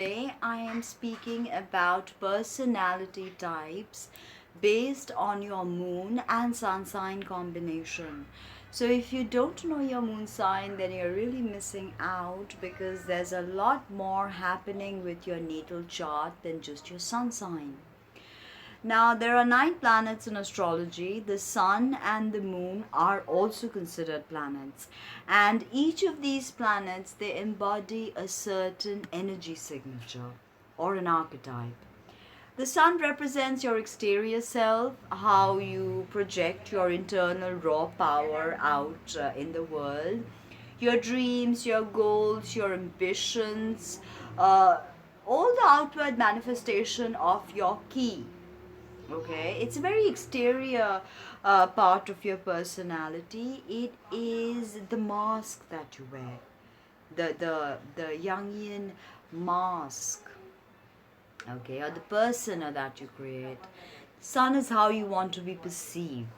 Today I am speaking about personality types based on your moon and sun sign combination. So if you don't know your moon sign, then you're really missing out because there's a lot more happening with your natal chart than just your sun sign. Now, there are 9 planets in astrology. The sun and the moon are also considered planets. And each of these planets, they embody a certain energy signature or an archetype. The sun represents your exterior self, how you project your internal raw power out in the world, your dreams, your goals, your ambitions, uh, all the outward manifestation of your key. Okay, it's a very exterior part of your personality. It is the mask that you wear, the Jungian mask, okay, or the persona that you create. Sun is how you want to be perceived.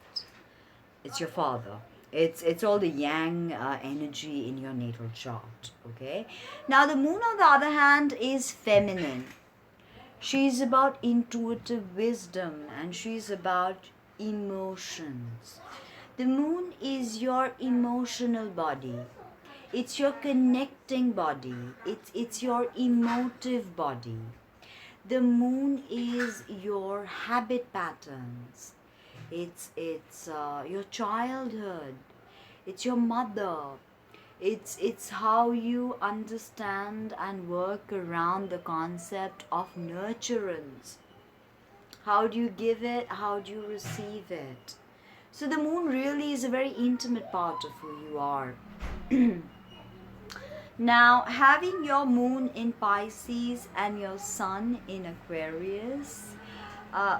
It's your father. It's all the yang energy in your natal chart. Okay. Now the moon, on the other hand, is feminine. She's about intuitive wisdom and she's about emotions. The moon is your emotional body. It's your connecting body. It's your emotive body. The moon is your habit patterns. It's your childhood. It's your mother. It's how you understand and work around the concept of nurturance. How do you give it? How do you receive it? So the moon really is a very intimate part of who you are. Now, having your moon in Pisces and your sun in Aquarius, uh,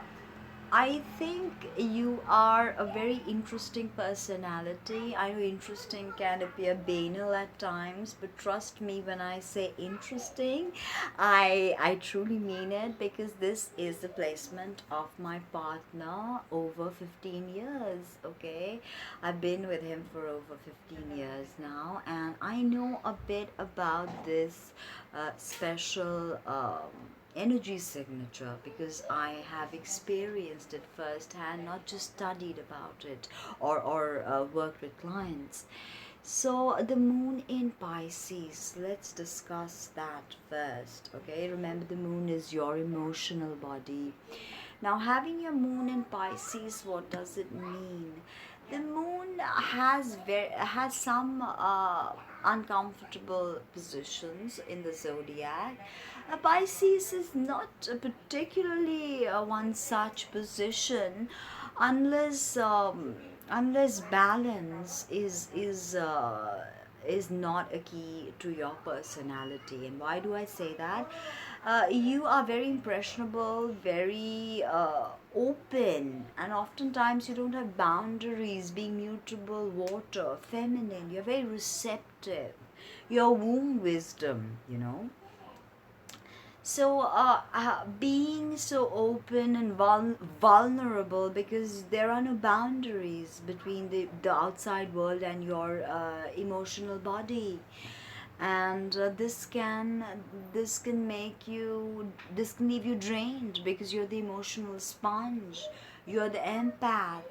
I think you are a very interesting personality. I know interesting can appear banal at times, but trust me when I say interesting, I truly mean it because this is the placement of my partner over 15 years, okay? I've been with him for over 15 years now, and I know a bit about this special energy signature because I have experienced it firsthand, not just studied about it or worked with clients. So the moon in Pisces, let's discuss that first. Okay, remember the moon is your emotional body. Now, having your moon in Pisces, what does it mean? The moon has some uncomfortable positions in the zodiac. Pisces is not particularly one such position unless unless balance is not a key to your personality. And why do I say that? You are very impressionable, very open, and oftentimes you don't have boundaries, being mutable, water, feminine. You're very receptive. Your womb wisdom. So being so open and vulnerable because there are no boundaries between the outside world and your emotional body, and this can leave you drained because you're the emotional sponge, you're the empath,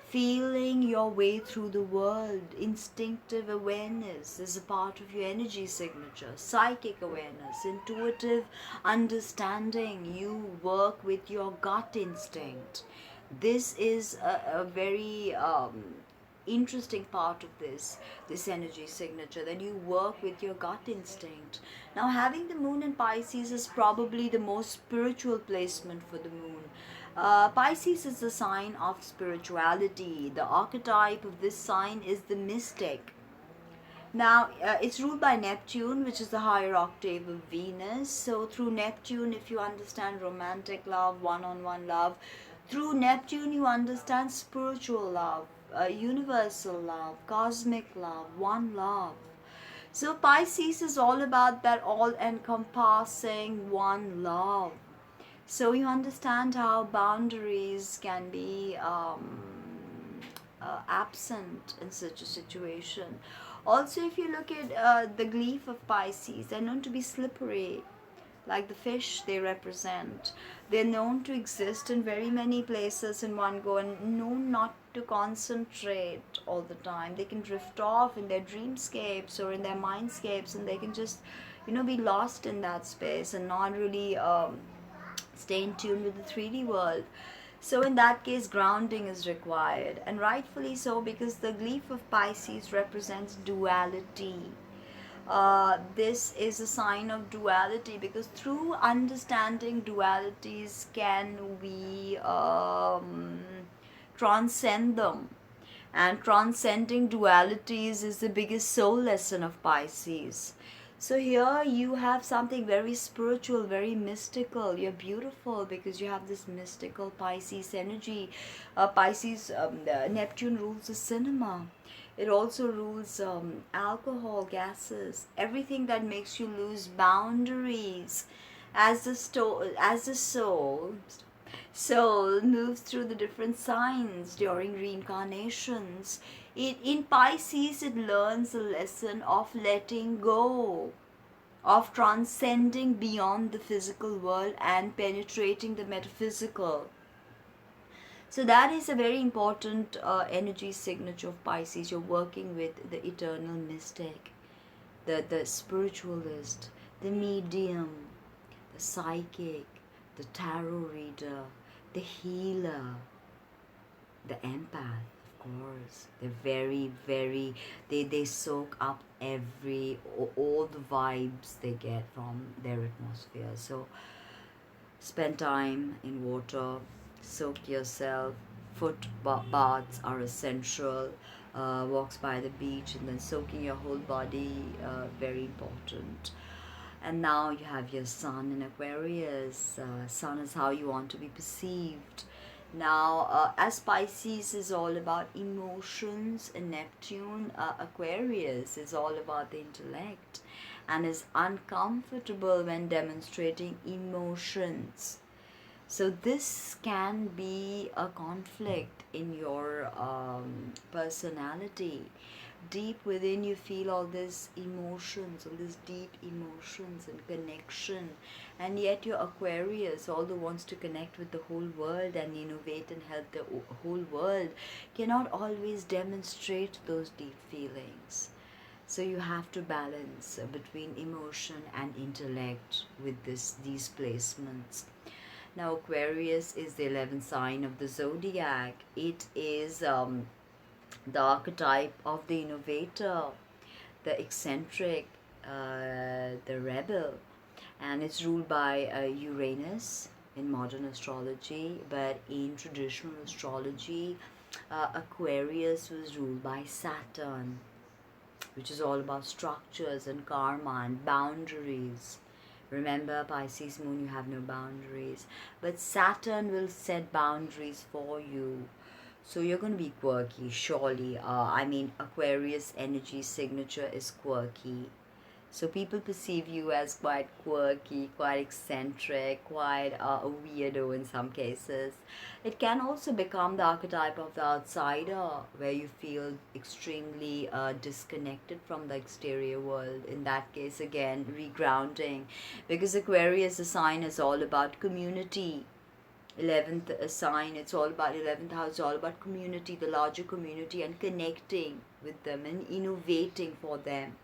feeling your way through the world. Instinctive awareness is a part of your energy signature. Psychic awareness, intuitive understanding. You work with your gut instinct. This is a very interesting part of this energy signature, that you work with your gut instinct. Now, having the moon in Pisces is probably the most spiritual placement for the moon. Pisces is the sign of spirituality. The archetype of this sign is the mystic. Now, it's ruled by Neptune, which is the higher octave of Venus. So, through Neptune, if you understand romantic love, one on one love, through Neptune, you understand spiritual love, universal love, cosmic love, one love. So, Pisces is all about that all encompassing one love. So, you understand how boundaries can be absent in such a situation. Also, if you look at the glyph of Pisces, they're known to be slippery. like the fish they represent. They're known to exist in very many places in one go and known not to concentrate all the time. They can drift off in their dreamscapes or in their mindscapes, and they can just, be lost in that space and not really stay in tune with the 3D world. So, in that case, grounding is required, and rightfully so, because the glyph of Pisces represents duality. This is a sign of duality, because through understanding dualities can we transcend them. And transcending dualities is the biggest soul lesson of Pisces. So here you have something very spiritual, very mystical. You're beautiful because you have this mystical Pisces energy. Pisces, Neptune rules the cinema. It also rules alcohol, gases, everything that makes you lose boundaries. As the soul moves through the different signs during reincarnations. In Pisces, it learns the lesson of letting go, of transcending beyond the physical world and penetrating the metaphysical. So that is a very important energy signature of Pisces. You're working with the eternal mystic, the spiritualist, the medium, the psychic, the tarot reader, the healer, the empath, of course. They're very, very, they soak up all the vibes they get from their atmosphere. So spend time in water, soak yourself. Foot baths are essential. Walks by the beach and then soaking your whole body, very important. And now you have your sun in Aquarius. Sun is how you want to be perceived. Now, as Pisces is all about emotions, and Neptune, Aquarius is all about the intellect and is uncomfortable when demonstrating emotions. So this can be a conflict in your personality. Deep within you feel all these emotions, all these deep emotions and connection, and yet your Aquarius, although wants to connect with the whole world and innovate and help the whole world, cannot always demonstrate those deep feelings. So you have to balance between emotion and intellect with these placements. Now Aquarius is the 11th sign of the zodiac. It is the archetype of the innovator, the eccentric, the rebel, and it's ruled by Uranus in modern astrology, but in traditional astrology, Aquarius was ruled by Saturn, which is all about structures and karma and boundaries. Remember, Pisces moon, you have no boundaries, but Saturn will set boundaries for you. So you're going to be quirky, surely. Aquarius energy signature is quirky. So people perceive you as quite quirky, quite eccentric, quite a weirdo in some cases. It can also become the archetype of the outsider, where you feel extremely disconnected from the exterior world. In that case, again, regrounding. Because Aquarius, the sign is all about community. 11th sign, it's all about 11th house, all about community, the larger community, and connecting with them and innovating for them.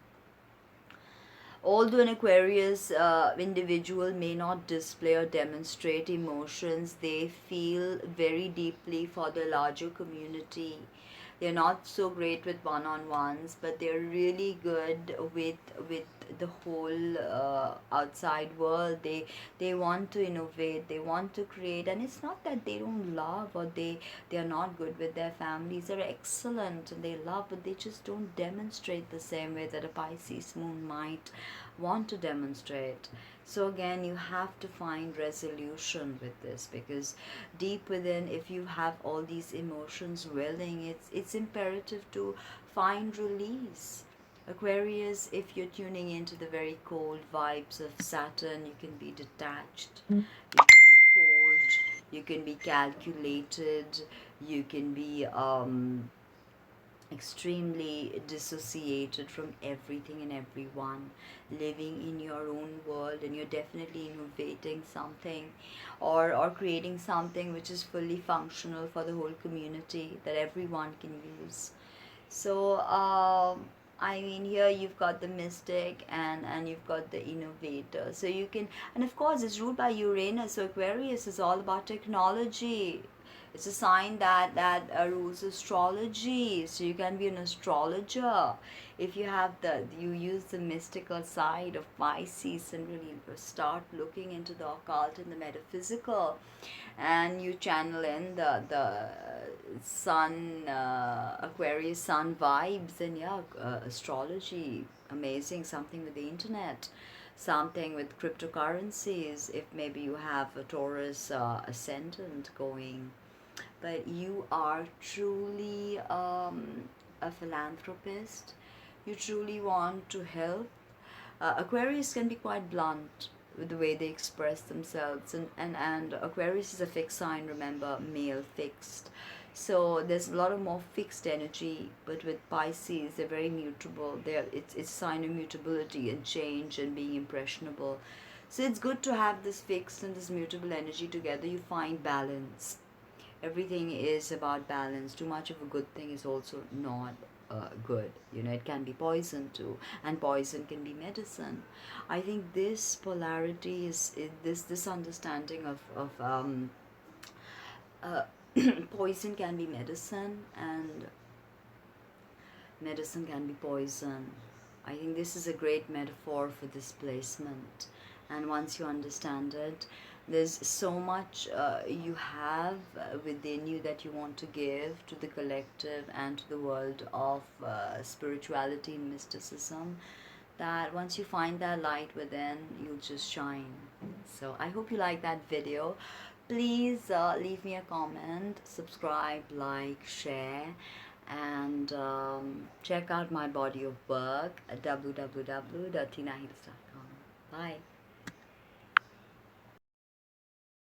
Although an Aquarius individual may not display or demonstrate emotions, they feel very deeply for the larger community. They're not so great with one-on-ones, but they're really good with the whole outside world. They want to innovate, they want to create, and it's not that they don't love or they are not good with their families. They're excellent and they love, but they just don't demonstrate the same way that a Pisces moon might want to demonstrate. So again, you have to find resolution with this, because deep within, if you have all these emotions welling, it's imperative to find release. Aquarius, if you're tuning into the very cold vibes of Saturn, you can be detached, you can be cold, you can be calculated, you can be extremely dissociated from everything and everyone, living in your own world, and you're definitely innovating something, or creating something which is fully functional for the whole community that everyone can use. So I mean, here you've got the mystic, and you've got the innovator. So you can, and of course it's ruled by Uranus. So Aquarius is all about technology. It's a sign that rules astrology. So you can be an astrologer if you have you use the mystical side of Pisces and really start looking into the occult and the metaphysical, and you channel in the sun, Aquarius sun vibes, and yeah, astrology, amazing. Something with the internet, something with cryptocurrencies, if maybe you have a Taurus ascendant going. But you are truly a philanthropist. You truly want to help. Aquarius can be quite blunt with the way they express themselves, and Aquarius is a fixed sign, remember, male fixed. So there's a lot of more fixed energy, but with Pisces they're very mutable. It's a sign of mutability and change and being impressionable. So it's good to have this fixed and this mutable energy together. You find balance. Everything is about balance. Too much of a good thing is also not good. You know, it can be poison too, and poison can be medicine. I think this polarity is this understanding of uh, poison can be medicine, and medicine can be poison. I think this is a great metaphor for this placement. And once you understand it, there's so much you have within you that you want to give to the collective and to the world of spirituality and mysticism, that once you find that light within, you'll just shine. So I hope you like that video. Please leave me a comment, subscribe, like, share, and check out my body of work at www.tinahills.com. Bye.